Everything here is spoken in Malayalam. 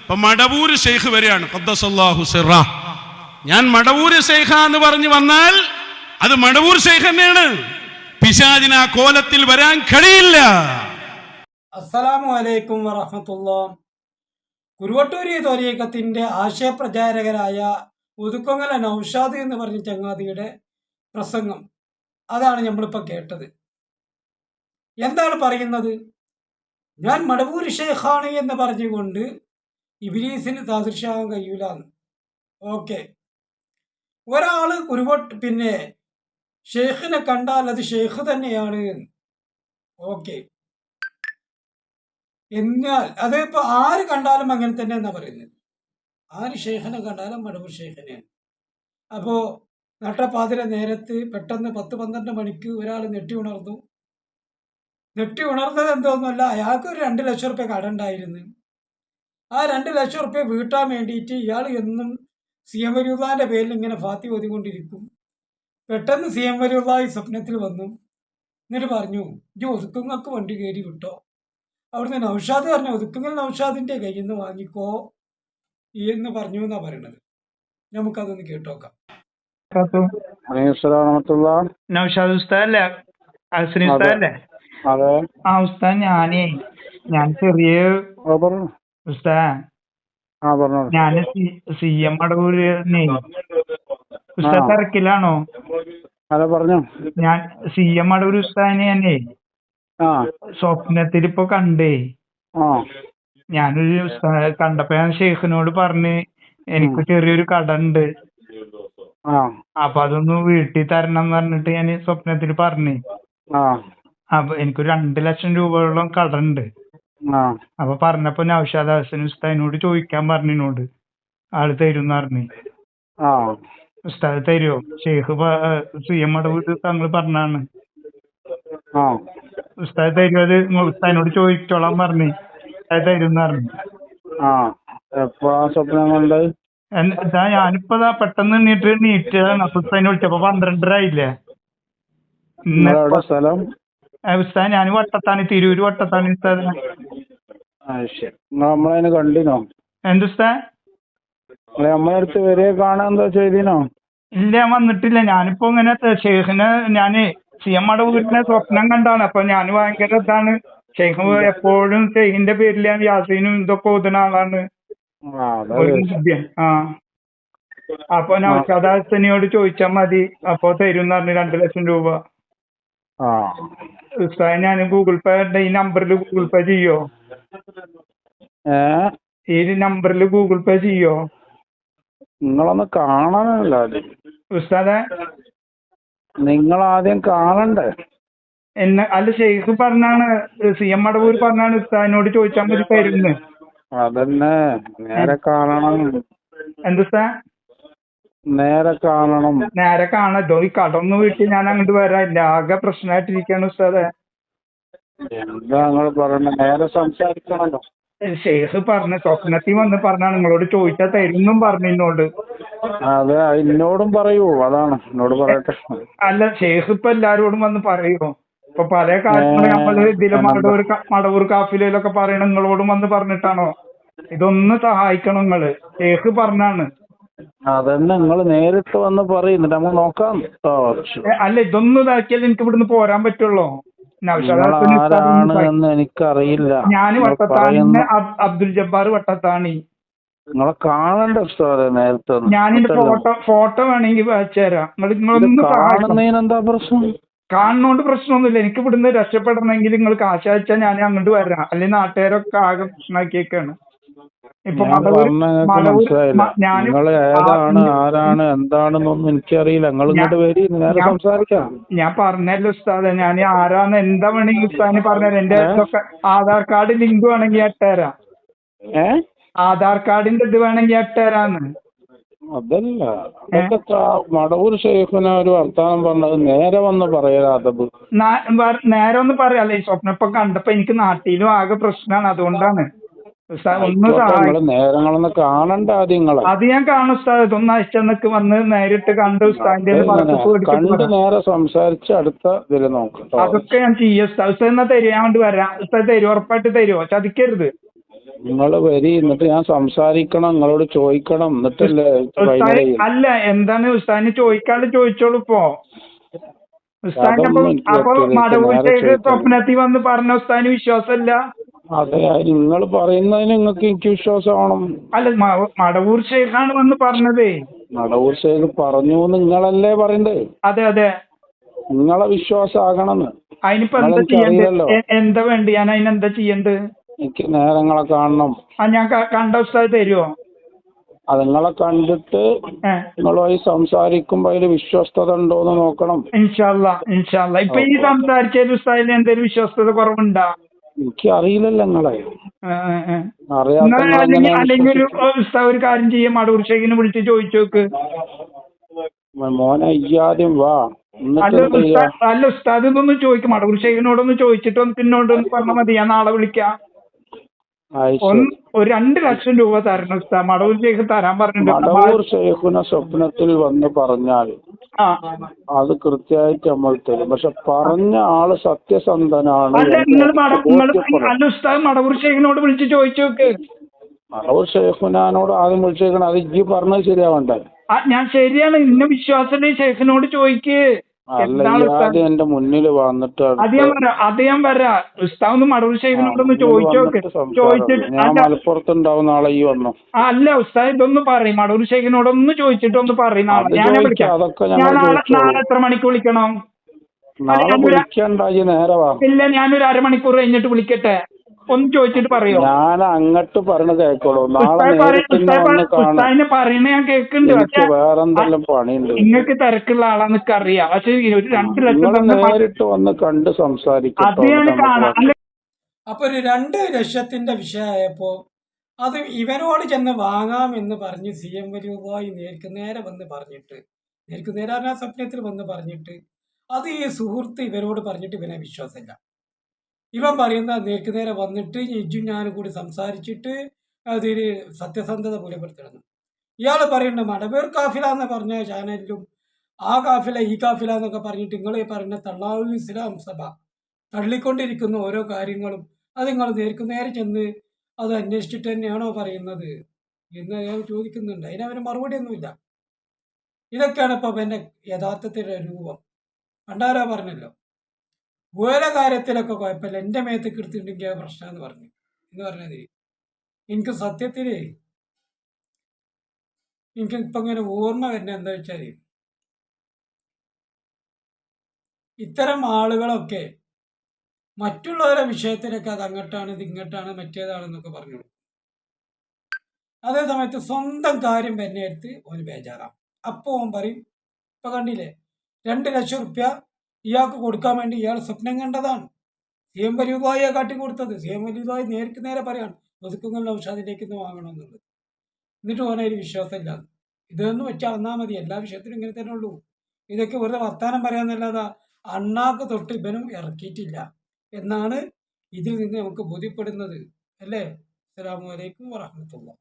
ഇപ്പൊ മടവൂര് ഷെയ്ഖ് വരികയാണ്, ഖദ്ദസല്ലാഹു സിറ. ഞാൻ മടവൂര് ഷെയ്ഖ എന്ന് പറഞ്ഞു വന്നാൽ അത് മടവൂർ ഷെയ്ഖ് തന്നെയാണ്. പിശാചിന് ആ കോലത്തിൽ വരാൻ കഴിയില്ല. അസ്സലാമു അലൈക്കും വറഹ്മത്തുള്ളാഹി. കുരുവട്ടൂരി ത്വരീഖത്തിന്റെ ആശയപ്രചാരകരായ ഒതുക്കൊങ്ങല നൗഷാദ് എന്ന് പറഞ്ഞ ചങ്ങാതിയുടെ പ്രസംഗം, അതാണ് നമ്മളിപ്പോൾ കേട്ടത്. എന്താണ് പറയുന്നത്? ഞാൻ മടവൂർ ഷെയ്ഖാണ് എന്ന് പറഞ്ഞുകൊണ്ട് ഇബ്ലീസിന് സാദൃശ്യമാകാൻ കഴിയൂലെന്ന്. ഓക്കെ, ഒരാൾ പിന്നെ ഷെയ്ഖിനെ കണ്ടാൽ അത് ഷെയ്ഖ് തന്നെയാണ്. ഓക്കെ, എന്നാൽ അത് ഇപ്പോൾ ആര് കണ്ടാലും അങ്ങനെ തന്നെ എന്നാ പറയുന്നത്. ആര് ഷെയ്ഖിനെ കണ്ടാലും മടവൂർ ഷെയ്ഖിനെയാണ്. അപ്പോൾ നട്ടപ്പാതിര നേരത്ത് പെട്ടെന്ന് 10-12 മണിക്ക് ഒരാൾ നെട്ടി ഉണർന്നത് എന്തോന്നുമല്ല, അയാൾക്ക് ഒരു 2 ലക്ഷം റുപ്യ കടമുണ്ടായിരുന്നു. ആ 2 ലക്ഷം റുപ്യ വീട്ടാൻ വേണ്ടിയിട്ട് ഇയാൾ എന്നും സി എം വലിയുള്ളാന്റെ പേരിൽ ഇങ്ങനെ ഫാത്തി ഓതിക്കൊണ്ടിരിക്കും. പെട്ടെന്ന് സി എം വലിയുള്ളാഹി സ്വപ്നത്തിൽ വന്നു. എന്നിട്ട് പറഞ്ഞു, ഇജ്ജ് ഒതുക്കുങ്ങൾക്ക് വണ്ടി കയറി വിട്ടോ. അവിടുന്ന് നൗഷാദ് പറഞ്ഞു, ഒതുക്കുങ്ങൽ നൗഷാദിന്റെ കയ്യിൽ നിന്ന് വാങ്ങിക്കോ എന്ന് പറഞ്ഞു എന്നാ പറയണത്. നമുക്കതൊന്ന് കേട്ടോക്കാം. നൗഷാദ് ഉസ്താദല്ലേ? അസ്രി ഉസ്താദല്ലേ? ആ ഉസ്താദ്, ഞാൻ ചെറിയ ഉസ്താദ്, ഞാന് സി എം മടവൂര്. ഉസ്താദ് തിരക്കിലാണോ? ഞാൻ സി എം മടവൂര് ഉസ്താദിനെ തന്നെ സ്വപ്നത്തിൽ ഇപ്പൊ കണ്ടേ. ഞാനൊരു കണ്ടപ്പോ ഞാൻ ഷെയ്ഖിനോട് പറഞ്ഞ് എനിക്ക് ചെറിയൊരു കട ഉണ്ട്, അപ്പൊ അതൊന്ന് വീട്ടിൽ തരണം എന്ന് പറഞ്ഞിട്ട് ഞാൻ സ്വപ്നത്തിൽ പറഞ്ഞു. അപ്പൊ എനിക്കൊരു 2 ലക്ഷം രൂപയോളം കട ഉണ്ട്. അപ്പൊ പറഞ്ഞപ്പോ നൗഷാദ് ഹസൻ ഉസ്താദിനോട് ചോദിക്കാൻ പറഞ്ഞിനോട്, ആള് തരും പറഞ്ഞു. ഉസ്താദ് തരുമോ? ഷെയ്ഖ് സി എം മടവൂര് താങ്കൾ പറഞ്ഞാണ്. ഉസ്താദ് തരുമോ? അത് ഉസ്താദിനോട് ചോദിച്ചോളാൻ പറഞ്ഞു. അത് തരും പറഞ്ഞു. എന്താ ഞാനിപ്പോ പെട്ടെന്ന് നീറ്റാണ്. അപ്പൊ ഉസ്താദിനെ വിളിച്ചപ്പോ 12:30 ആയില്ലേ. ഉസ്താദ് ഞാൻ വട്ടത്താണി, തിരൂര് വട്ടത്താണി ഉസ്താദ്. എന്തുസ്താദ്? ഇല്ല, ഞാൻ വന്നിട്ടില്ല. ഞാനിപ്പോ ഇങ്ങനെ ഷെയ്ഖിനെ ഞാന് സി എം മടവൂരിനെ സ്വപ്നം കണ്ടാണ്. അപ്പൊ ഞാൻ ഭയങ്കര ഇതാണ്. ഷെയ്ഖ് എപ്പോഴും ഷെയ്ഖിന്റെ പേരിൽ യാസീനും ഇതൊക്കെ ഓതുന്ന ആളാണ്. അപ്പൊ നൗഷാദ് ഹസനിയോട് ചോദിച്ചാൽ മതി, അപ്പൊ തരും പറഞ്ഞു 2 ലക്ഷം രൂപ. ഉസ്താദ്, ഞാൻ ഗൂഗിൾ പേ ഈ നമ്പറിൽ ഗൂഗിൾ പേ ചെയ്യോ? ഈ നമ്പറിൽ ഗൂഗിൾ പേ ചെയ്യോ? നിങ്ങളൊന്ന് കാണാനല്ലോ ഉസ്താദെ, നിങ്ങൾ ആദ്യം കാണണ്ടേ അല്ല, ഷെയ്ഖ് പറഞ്ഞാണ്, സി എം മടവൂർ പറഞ്ഞാണ് ഉസ്താദിനോട് ചോദിച്ചാൽ മതി തരുന്ന്. അതന്നെ, നേരെ കാണണം. എന്തുസ്താ? നേരെ കാണണം. നേരെ കാണല്ലോ. ഈ കടന്ന് വീട്ടിൽ ഞാൻ അങ്ങോട്ട് വരാനില്ല, ആകെ പ്രശ്നമായിട്ടിരിക്കാണ് ഉസ്താദെ. എന്താ നിങ്ങൾ പറയണ? നേരെ സംസാരിക്കണല്ലോ. ഷെയ്ഖ് പറഞ്ഞ സ്വപ്നത്തിൽ വന്ന് പറഞ്ഞാണ് നിങ്ങളോട് ചോദിച്ചാൽ തരുന്നും പറഞ്ഞു എന്നോട്. അതെ, എന്നോടും പറയൂ. അതാണ്, എന്നോട് പറയട്ടെ. അല്ല, ഷെയ്ഖ് ഇപ്പൊ എല്ലാരോടും വന്ന് പറയോ? ഇപ്പൊ പല കാര്യങ്ങളും നമ്മള് ഇതില് മടവൂർ കാഫിലൊക്കെ പറയണ നിങ്ങളോടും വന്ന് പറഞ്ഞിട്ടാണോ? ഇതൊന്ന് സഹായിക്കണം നിങ്ങള്. ഷെയ്ഖ് പറഞ്ഞാണ്. അതന്നെ, നിങ്ങൾ നേരിട്ട് വന്ന് പറയുന്നുണ്ട്, നമ്മൾ നോക്കാം. അല്ല, ഇതൊന്നും ഇതാക്കിയാൽ എനിക്ക് ഇവിടുന്ന് പോരാൻ പറ്റുള്ളൂ. ആരാണെന്ന് എനിക്കറിയില്ല. ഞാൻ വട്ടത്താണി, അബ്ദുൽ ജബ്ബാർ വട്ടത്താണി. നിങ്ങളെ കാണണ്ട നേരത്തെ. ഞാനിന്റെ ഫോട്ടോ വേണമെങ്കിൽ അയച്ചുതരാം. കാണുന്നതിനെന്താ പ്രശ്നം? കാണുന്നോണ്ട് പ്രശ്നമൊന്നുമില്ല. എനിക്ക് ഇവിടുന്ന് രക്ഷപ്പെടണമെങ്കിൽ നിങ്ങൾ കാശ് അയച്ചാൽ ഞാൻ അങ്ങോട്ട് വരാം. അല്ലെങ്കിൽ നാട്ടുകാരൊക്കെ ആകെ പ്രശ്നമാക്കിയേക്കാണ്. ഇപ്പൊ നിങ്ങൾ ഏതാണ്, ആരാണ്, എന്താണെന്നൊന്നും എനിക്കറിയില്ല. നിങ്ങൾ ഇങ്ങോട്ട് വരി, നേരെ സംസാരിക്കാം. ഞാൻ പറഞ്ഞല്ലോ ഉസ്താദെ, ഞാൻ ആരാന്ന് എന്താ വേണമെങ്കിൽ ഉസ്താദിന് പറഞ്ഞുതരാം. എന്റെ ആധാർ കാർഡ് ലിങ്ക് വേണമെങ്കിൽ ഇട്ടുതരാം. ആധാർ കാർഡിന്റെ ഇത് വേണമെങ്കിൽ ഇട്ടുതരാന്ന്. അതല്ല, മടവൂർ ഷെയ്ഖിനെ ഒരു വർത്താനം പറഞ്ഞത് നേരെ വന്ന് പറയാതത്. നേരെ ഒന്ന് പറയാല്ലേ. ഈ സ്വപ്നം ഇപ്പൊ കണ്ടപ്പോ എനിക്ക് നാട്ടിലും ആകെ പ്രശ്നമാണ്. അതുകൊണ്ടാണ് നേരങ്ങളൊന്ന് കാണണ്ട ആദ്യങ്ങളെ. അത് ഞാൻ കാണും ഉസ്താദ്. ഇതൊന്ന് അയച്ചെന്നൊക്കെ വന്ന് നേരിട്ട് കണ്ട് ഉസ്താദിന്റെ കണ്ട് നേരെ സംസാരിച്ച് അടുത്ത ഇതില് നോക്കാം. അതൊക്കെ ഞാൻ ചെയ്യും ഉസ്താദ്. ഉസ്താദ് എന്നാ തരുമോ? ഞാൻ കൊണ്ട് വരാം. ഉസ്താദ് തരുമോ? ഉറപ്പായിട്ട് തരുമോ? ചതിക്കരുത്. നിങ്ങൾ വരി, എന്നിട്ട് ഞാൻ സംസാരിക്കണം, നിങ്ങളോട് ചോദിക്കണം, എന്നിട്ടല്ലേ ഫൈനൽ ഉസ്താദ് ചെയ്യും. അല്ല, എന്താണ് ഉസ്താദിന് ചോദിക്കാണ്ട് ചോദിച്ചോളൂ ഇപ്പോ. ഉസ്താദിന് അതൊന്നും എനിക്ക് അപ്പൊ പറ്റില്ല. മടവൂർ നേരെ ഷെയ്ഖ് ചോദിക്കണം. സ്വപ്നത്തിൽ വന്ന് പറഞ്ഞ ഉസ്താദിന് വിശ്വാസമില്ല? അതെ, നിങ്ങൾ പറയുന്നതിന് നിങ്ങൾക്ക് എനിക്ക് വിശ്വാസമാവണം. അല്ല, മടവൂർ ഷെയ്ഖാണ് വന്ന് പറഞ്ഞതേ. നടവൂർ ഷേഖ് പറഞ്ഞു നിങ്ങളല്ലേ പറയണ്ടേ? അതെ അതെ. നിങ്ങളെ വിശ്വാസമാകണമെന്ന്. അതിനിപ്പോ എന്താ നിങ്ങളെനിക്ക് ചെയ്യണ്ടേ? അറിയില്ലല്ലോ. എന്താ വേണ്ടി? ഞാൻ അതിനെന്താ ചെയ്യണ്ട്? എനിക്ക് നേരങ്ങളെ കാണണം. ഞാൻ കണ്ട ഉസ്താദ് തരുമോ? അത് നിങ്ങളെ കണ്ടിട്ട് നിങ്ങളുമായി സംസാരിക്കുമ്പോ അതിൽ വിശ്വസ്തത ഉണ്ടോന്ന് നോക്കണം. ഇൻഷാല്ലാ ഇൻഷാല്ലാ. ഇപ്പൊ ഈ സംസാരിച്ചതിൽ ഉസ്താദിന് എന്തെങ്കിലും വിശ്വസ്തത കുറവുണ്ടാ? എനിക്ക് അറിയില്ലല്ലോ നിങ്ങളെ. അല്ലെങ്കിൽ ഒരു ഉസ്താദ് ഒരു കാര്യം ചെയ്യാം, മടവൂർ ഷെയ്ഖിനെ വിളിച്ച് ചോദിച്ചു നോക്ക്. മോനെ ഇയ്യാദ്യം വാ. അല്ല ഉസ്താദ് ഇതൊന്ന് ചോദിക്കും, മടവൂർ ഷെയ്ഖിനോടൊന്ന് ചോദിച്ചിട്ട് പിന്നോട്ടൊന്ന് പറഞ്ഞാൽ മതി, ഞാൻ നാളെ വിളിക്കാം. ഒരു 2 ലക്ഷം രൂപ തരണം ഉസ്താദ്. മടവൂർ ഷെയ്ഖ് തരാൻ പറഞ്ഞിട്ടുണ്ട്. മടവൂർ ഷെയ്ഖിനെ സ്വപ്നത്തിൽ വന്ന് പറഞ്ഞാൽ അത് കൃത്യമായിട്ട് നമ്മൾ തരും. പക്ഷെ പറഞ്ഞ ആള് സത്യസന്ധനാണ്. അല്ല ഉസ്താദ് മടവൂർ ഷെയ്ഖിനോട് വിളിച്ച് ചോദിച്ചു നോക്ക്. മടവൂർ ഷെയ്ഖിനോട് ആദ്യം വിളിച്ചേക്കണം. അത് ഇജ്ജ് പറഞ്ഞത് ശരിയാവണ്ടേ? ഞാൻ ശരിയാണ്, ഇന്ന വിശ്വാസമുള്ള ഷെയ്ഖിനോട് ചോദിക്ക്. എന്റെ മുന്നിൽ വന്നിട്ട് അത് ഞാൻ വരാം. ഉസ്താദ് മടവൂർ ഷെയ്ഖിനോടൊന്ന് ചോദിച്ചു നോക്ക്. ചോദിച്ചിട്ട് ഞാൻ മലപ്പുറത്തുണ്ടാവുന്ന ആളെ ഈ വന്നു. അല്ല ഉസ്താദ് ഇതൊന്ന് പറയും, മടവൂർ ഷെയ്ഖിനോടൊന്ന് ചോദിച്ചിട്ട് ഒന്ന് പറയും. നാളെ ഞാൻ വിളിക്കാം. നാളെ എത്ര മണിക്ക് വിളിക്കണം? നാളെ വിളിക്കണ്ടായി, നേരെ വാ. ഇല്ല, ഞാനൊരു 1/2 മണിക്കൂർ കഴിഞ്ഞിട്ട് വിളിക്കട്ടെ? ഒന്ന് ചോദിച്ചിട്ട് പറയോ? ഞാൻ അങ്ങോട്ട് പറഞ്ഞ കേക്കോളൂ. നാളെ ഉസ്താദിനെ പറയണ ഞാൻ കേൾക്കുന്നുണ്ട്. വേറെന്തെല്ലാം പണിയുണ്ട്. നിങ്ങൾക്ക് തിരക്കുള്ള ആളാന്നൊക്കെ അറിയാം. പക്ഷെ ഒരു 2 ലക്ഷം നേരിട്ട് വന്ന് കണ്ട് സംസാരിക്കും. അത് ഞാൻ കാണാം. അപ്പൊ ഒരു 2 ലക്ഷത്തിന്റെ വിഷയമായപ്പോ അത് ഇവനോട് ചെന്ന് വാങ്ങാമെന്ന് പറഞ്ഞ് CM വലിയുമായി നേരെ വന്ന് പറഞ്ഞിട്ട്, നേരെ ആ സ്വപ്നത്തിൽ വന്ന് പറഞ്ഞിട്ട്, അത് ഈ സുഹൃത്ത് ഇവരോട് പറഞ്ഞിട്ട് ഇവനെ വിശ്വാസമില്ല. ഇവൻ പറയുന്ന നേരെ വന്നിട്ട് ഇജ്ജും ഞാനും കൂടി സംസാരിച്ചിട്ട് അതിൽ സത്യസന്ധത വെളിപ്പെടുത്തണം. ഇയാൾ പറയുന്ന മടവൂർ കാഫില എന്ന് പറഞ്ഞ ചാനലിലും ആ കാഫില ഈ കാഫില എന്നൊക്കെ പറഞ്ഞിട്ട് നിങ്ങൾ പറയുന്ന തള്ളാവുൽ ഇസ്ലാം സഭ തള്ളിക്കൊണ്ടിരിക്കുന്ന ഓരോ കാര്യങ്ങളും അത് നിങ്ങൾ നേരെ ചെന്ന് അത് അന്വേഷിച്ചിട്ട് തന്നെയാണോ പറയുന്നത് എന്ന് ഞാൻ ചോദിക്കുന്നുണ്ട്. അതിനവന് മറുപടിയൊന്നുമില്ല. ഇതൊക്കെയാണ് ഇപ്പം എൻ്റെ യഥാർത്ഥത്തിൻ്റെ രൂപം. പണ്ടാരോ പറഞ്ഞല്ലോ, ഓരോ കാര്യത്തിലൊക്കെ കുഴപ്പമില്ല, എൻ്റെ മേത്തേക്ക് എടുത്തിട്ടുണ്ടെങ്കിൽ അത് പ്രശ്നമെന്ന് പറഞ്ഞു എന്ന് പറഞ്ഞത്. എനിക്ക് സത്യത്തിൽ ഇപ്പം ഇങ്ങനെ ഓർമ്മ വരുന്നത് എന്താ വെച്ചാൽ, ഇത്തരം ആളുകളൊക്കെ മറ്റുള്ളവരുടെ വിഷയത്തിലൊക്കെ അത് അങ്ങോട്ടാണ് ഇത് ഇങ്ങോട്ടാണ് മറ്റേതാണെന്നൊക്കെ പറഞ്ഞു. അതേ സമയത്ത് സ്വന്തം കാര്യം തന്നെ എടുത്ത് ഓന് ബേജാറാം. അപ്പോൾ ഓൻ പറയും, ഇപ്പം കണ്ടില്ലേ 2 ലക്ഷം റുപ്യ ഇയാൾക്ക് കൊടുക്കാൻ വേണ്ടി ഇയാൾ സ്വപ്നം കണ്ടതാണ്. CM വലിയുവായിയെ കാട്ടിക്കൊടുത്തത്. CM വലിയുവായി നേരെ പറയാണ് ഒതുക്കുങ്ങൾ നൗഷാദിലേക്ക് നിന്ന് വാങ്ങണമെന്നുള്ളത്. എന്നിട്ട് ഓനൊരു വിശ്വാസമില്ല. ഇതൊന്നും വെച്ചാൽ വന്നാൽ മതി, എല്ലാ വിഷയത്തിലും ഇങ്ങനെ തന്നെ ഉള്ളൂ. ഇതൊക്കെ വെറുതെ വർത്താനം പറയാന്നല്ലാതെ അണ്ണാക്ക് തൊട്ട് ഇവനും ഇറക്കിയിട്ടില്ല എന്നാണ് ഇതിൽ നിന്ന് നമുക്ക് ബോധ്യപ്പെടുന്നത്. അല്ലേ? അസ്സലാമു അലൈക്കും വറഹ്മത്തുള്ളാഹി.